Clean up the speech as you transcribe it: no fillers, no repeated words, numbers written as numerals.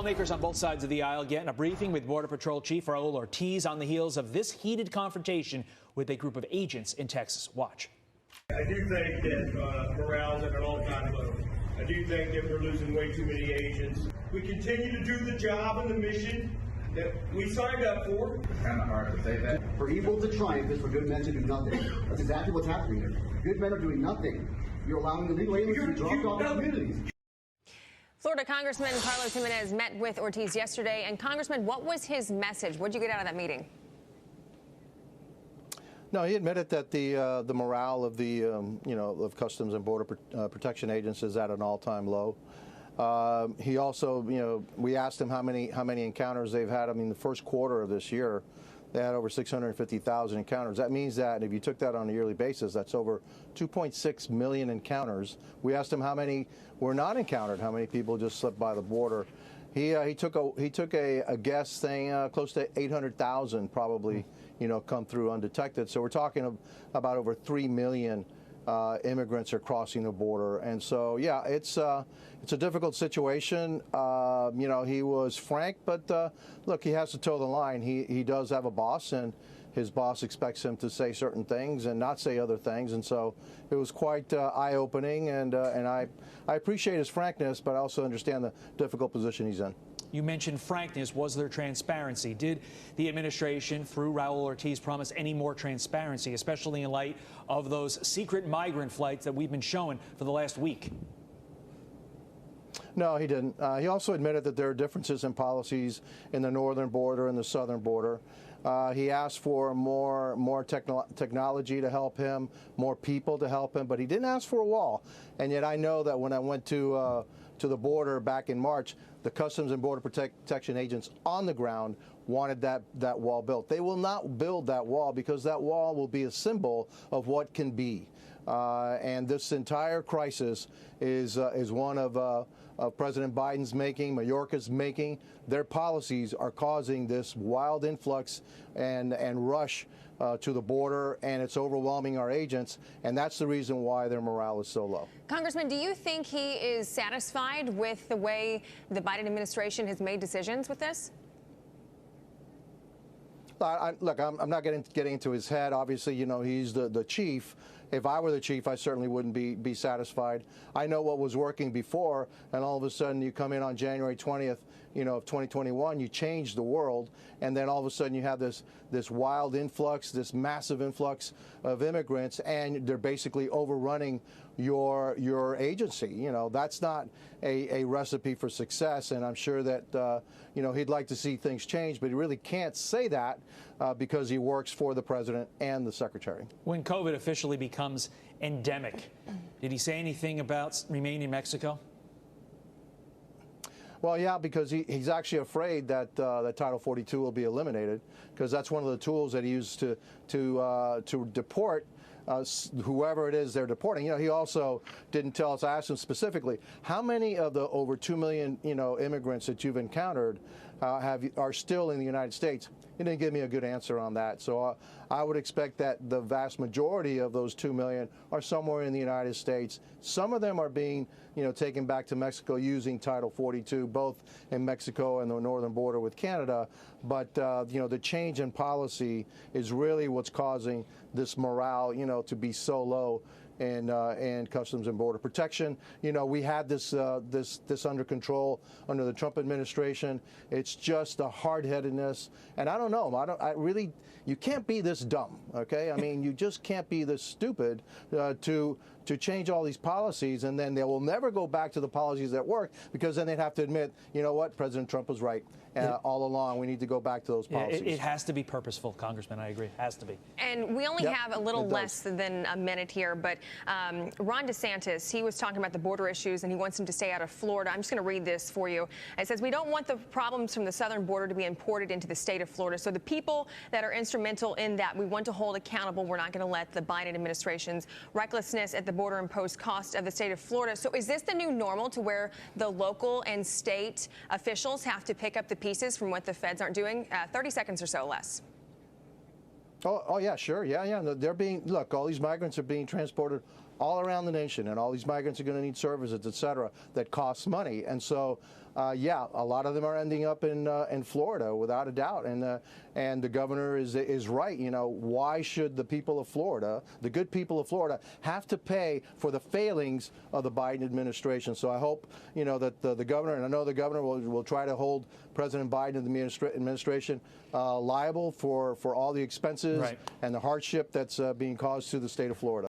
Lawmakers on both sides of the aisle getting a briefing with Border Patrol Chief Raul Ortiz on the heels of this heated confrontation with a group of agents in Texas. Watch. I do think that morale's at an all-time low. I do think that we're losing way too many agents. We continue to do the job and the mission that we signed up for. It's kind of hard to say that. For evil to triumph is for good men to do nothing. That's exactly what's happening here. Good men are doing nothing. You're allowing illegal aliens to be dropped off in communities. Florida Congressman Carlos Gimenez met with Ortiz yesterday. And Congressman, what was his message? What did you get out of that meeting? No, he admitted that the morale of the of Customs and Border Protection agents is at an all-time low. He also, we asked him how many encounters they've had. I mean, the first quarter of this year, they had over 650,000 encounters. That means that if you took that on a yearly basis, that's over 2.6 million encounters. We asked him how many were not encountered, how many people just slipped by the border. He took a guess saying close to 800,000 probably come through undetected. So we're talking about over 3 million immigrants are crossing the border, and so yeah, it's a difficult situation. He was frank, but look, he has to toe the line. He does have a boss, and his boss expects him to say certain things and not say other things, and so it was quite eye-opening. And I appreciate his frankness, but I also understand the difficult position he's in. You mentioned frankness. Was there transparency? Did the administration, through Raul Ortiz, promise any more transparency, especially in light of those secret migrant flights that we've been showing for the last week? No, he didn't. He also admitted that there are differences in policies in the northern border and the southern border. He asked for more technology to help him, more people to help him, but he didn't ask for a wall. And yet I know that when I went to the border back in March, the Customs and Border Protection agents on the ground wanted that wall built. They will not build that wall because that wall will be a symbol of what can be. And this entire crisis is one of President Biden's making, Mayorkas making. Their policies are causing this wild influx and rush to the border, and it's overwhelming our agents, and that's the reason why their morale is so low. Congressman, do you think he is satisfied with the way the Biden administration has made decisions with this? Look, I'm not getting into his head. Obviously, he's the chief. If I were the chief, I certainly wouldn't be satisfied. I know what was working before, and all of a sudden you come in on January 20th, of 2021, you change the world, and then all of a sudden you have this wild influx, this massive influx of immigrants, and they're basically overrunning your agency. That's not a recipe for success, and I'm sure that he'd like to see things change, but he really can't say that because he works for the president and the secretary. When COVID officially becomes endemic, did he say anything about remaining in Mexico? Well, yeah, because he's actually afraid that that Title 42 will be eliminated, because that's one of the tools that he used to deport whoever it is they're deporting. He also didn't tell us. I asked him specifically, how many of the over 2 million immigrants that you've encountered are still in the United States? He didn't give me a good answer on that. So I would expect that the vast majority of those 2 million are somewhere in the United States. Some of them are being taken back to Mexico using Title 42, both in Mexico and the northern border with Canada. But the change in policy is really what's causing this morale to be so low in Customs and Border Protection. We had this under control under the Trump administration. It's just a hard-headedness, and I don't know. You can't be this dumb, okay? I mean, you just can't be this stupid to change all these policies, and then they will never go back to the policies that work, because then they'd have to admit, you know what, President Trump was right. All along, we need to go back to those policies. It has to be purposeful, Congressman. I agree. It has to be. And we only have a little less than a minute here, but Ron DeSantis, he was talking about the border issues, and he wants them to stay out of Florida. I'm just going to read this for you. It says, we don't want the problems from the southern border to be imported into the state of Florida. So the people that are instrumental in that, we want to hold accountable. We're not going to let the Biden administration's recklessness at the border impose cost of the state of Florida. So is this the new normal, to where the local and state officials have to pick up the pieces from what the feds aren't doing? 30 seconds or so less. Oh yeah, sure. Yeah. They're being, look, all these migrants are being transported all around the nation, and all these migrants are going to need services, et cetera, that costs money. And so, yeah, a lot of them are ending up in Florida, without a doubt. And the governor is right. You know, why should the people of Florida, the good people of Florida, have to pay for the failings of the Biden administration? So I hope, you know, that the governor, and I know the governor will try to hold President Biden and the administration liable for all the expenses and the hardship that's being caused to the state of Florida.